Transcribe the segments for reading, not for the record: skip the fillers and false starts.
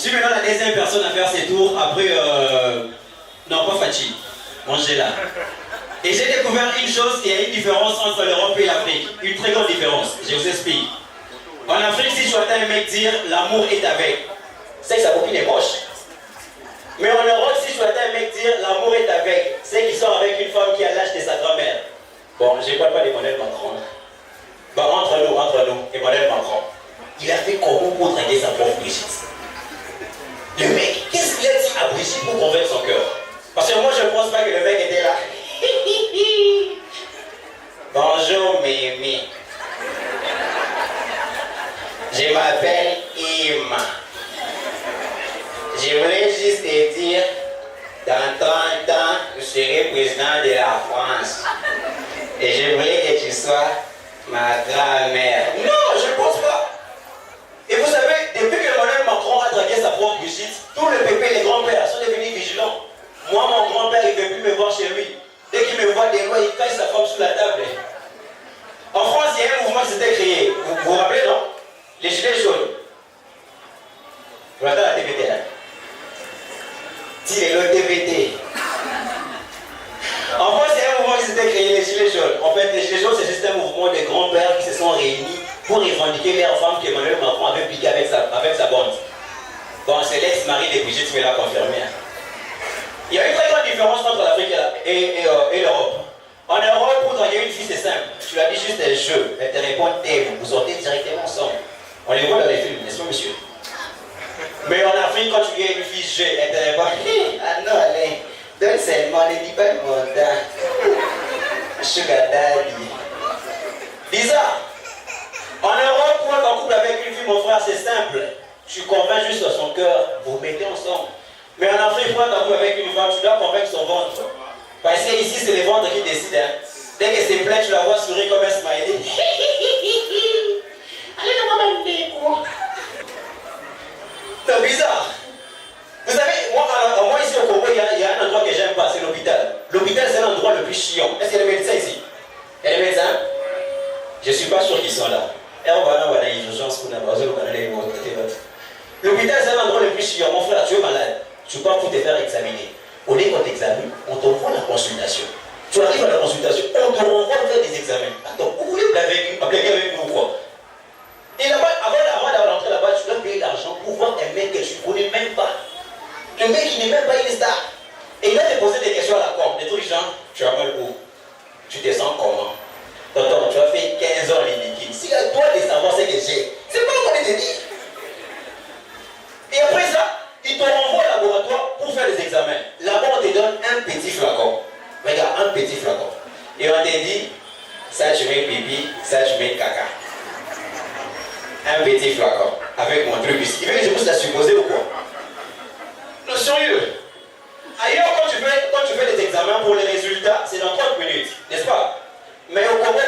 Je suis maintenant la deuxième personne à faire ses tours après... Non, pas Fachi. Angela. Et j'ai découvert une chose, il y a une différence entre l'Europe et l'Afrique. Une très grande différence. Je vous explique. En Afrique, si tu entends un mec dire l'amour est avec, c'est que sa copine est moche. Mais en Europe, si tu entends un mec dire l'amour est avec, c'est qu'il sort avec une femme qui a l'âge de sa grand-mère. Bon, je ne parle pas d'Emmanuel Macron. Bah, entre nous, Emmanuel Macron. Il a fait comment pour draguer sa pauvre Brigitte? Le mec, qu'est-ce qu'il a dit à Brigitte pour convaincre son cœur? Parce que moi, je ne pense pas que le mec était là. Bonjour, Mémé. Je m'appelle Ima. Je voulais juste te dire, dans 30 ans, je serai président de la France. Et je voulais que tu sois ma grand-mère. Non, je ne pense pas. Et vous savez, depuis que Emmanuel Macron a dragué sa propre Brigitte, tous les pépés, les grands-pères sont devenus vigilants. Moi, mon grand-père, il ne veut plus me voir chez lui. Dès qu'il me voit des lois, il cache sa femme sous la table. En France, il y a un mouvement qui s'était créé. Vous vous rappelez, non? Les gilets jaunes. Vous regardez la TVT, là. Dis le TVT. En France, il y a un mouvement qui s'était créé, les gilets jaunes. En fait, les gilets jaunes, c'est juste un mouvement de grands-pères qui se sont réunis pour revendiquer leur femme qu'Emmanuel Macron avait piqué avec sa bande. Bon, c'est l'ex-mari de Brigitte qui me l'a confirmé. Il y a une très grande différence entre l'Afrique et l'Europe. En Europe, pour draguer une fille, c'est simple. Tu as dit juste un jeu. Elle te répond t'aime. Vous sortez directement ensemble. On les voit dans les films, n'est-ce pas, monsieur? Mais en Afrique, quand tu viens une fille, elle te répond ah non, allez, donne seulement, ne dis pas de mon temps. Sugar daddy. Bizarre. En Europe, pour être en couple avec une fille, mon frère, c'est simple. Tu convaincs juste son cœur, vous mettez ensemble. Mais en Afrique, pour être en couple avec une femme, tu dois convaincre son ventre. Parce que ici, c'est les ventres qui décident. Hein. Dès que c'est plein, tu la vois sourire comme un smiley. Allez, maman, quoi. C'est bizarre. Vous savez, moi ici au Congo, il y a un endroit que j'aime pas, c'est l'hôpital. L'hôpital, c'est l'endroit le plus chiant. Est-ce qu'il y a des médecins ici? Il y a des médecins? Je ne suis pas sûr qu'ils sont là. Et on va dans les urgences pour l'hôpital, c'est l'endroit le plus chiant. Mon frère, tu es malade. Tu pars pour te faire examiner. Au lieu qu'on t'examine, on t'envoie la consultation. Tu arrives à la consultation, on te renvoie faire des examens. Attends, vous voulez blaguer avec nous ou quoi? Et là-bas, avant d'entrer là-bas, tu dois payer l'argent pour voir un mec que tu ne connais même pas. Le mec, il n'est même pas une star. Et il va te poser des questions à la con. Des trucs genre, tu as mal où? Tu te sens comment? Tonton, tu as fait 15 ans les liquides. Si à toi de savoir ce que j'ai, c'est pas ce qu'on te dit. Et après ça, ils te renvoient au laboratoire pour faire des examens. Là-bas, on te donne un petit flacon. Regarde, un petit flacon. Et on te dit, ça tu mets pipi, ça tu mets caca. Un petit flacon. Avec mon truc ici. Il veut que je puisse la supposer ou quoi? Non, sérieux. Ailleurs, quand tu fais des examens pour les résultats, c'est dans 30 minutes, n'est-ce pas? Mais au Congo,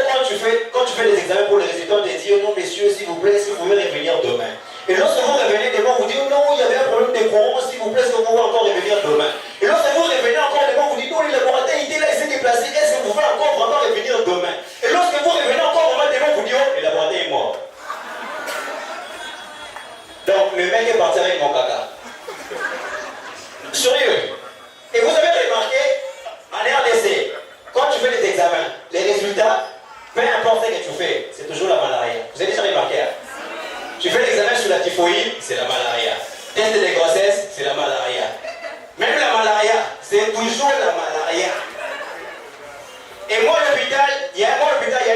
quand tu fais des examens pour les résultats, on te dit, oh non, messieurs, s'il vous plaît, est-ce que vous pouvez revenir demain? Et lorsque vous revenez demain, vous dites, oh non, il y avait un problème de courant, s'il vous plaît, est-ce que vous pouvez encore revenir demain? Et lorsque vous revenez encore demain, vous dites, oh, le laboratoire était là, il s'est déplacé, est-ce que vous pouvez encore vraiment revenir demain? Et lorsque vous revenez encore vraiment demain, vous dites, oh, le laboratoire est mort. Donc, le mec est parti avec mon caca. Sérieux. Et vous avez remarqué, en RDC, quand tu fais des examens, les résultats, peu importe ce que tu fais, c'est toujours la malaria. Vous avez déjà remarqué, hein? Tu fais l'examen sur la typhoïde, c'est la malaria. Test de grossesse, c'est la malaria. Même la malaria, c'est toujours la malaria. Et moi, à l'hôpital, il y a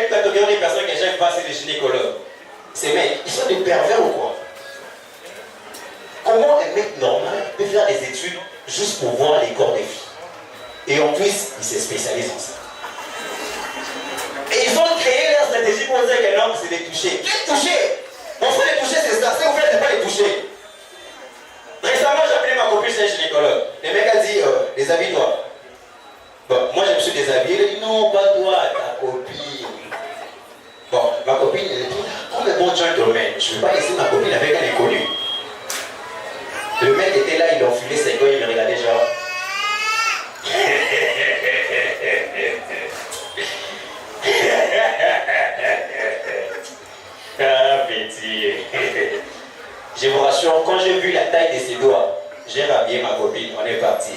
une catégorie de personnes que j'aime pas, c'est les gynécologues. Ces mecs, ils sont des pervers ou quoi? Comment un mec normal peut faire des études juste pour voir les corps des filles? Et en plus, il se spécialise en ça. Et ils ont créé leur stratégie pour dire que non, c'est des touchés. Quel touché? Mon frère, les touchés, c'est ça. Si vous faites, pas les toucher. Récemment, j'ai appelé ma copine chez un gynécologue. Le mec a dit, déshabille-toi. Bon, moi, je me suis déshabillé. Il a dit, non, pas toi, ta copine. Bon, ma copine, elle dit, comme un bon gentleman, je ne vais pas laisser ma copine avec un inconnu. Le mec était là, il enfilait ses gants, il me regardait genre. Ah, petit. Je vous rassure. démonstration, quand j'ai vu la taille de ses doigts, j'ai rhabillé ma copine, on est parti.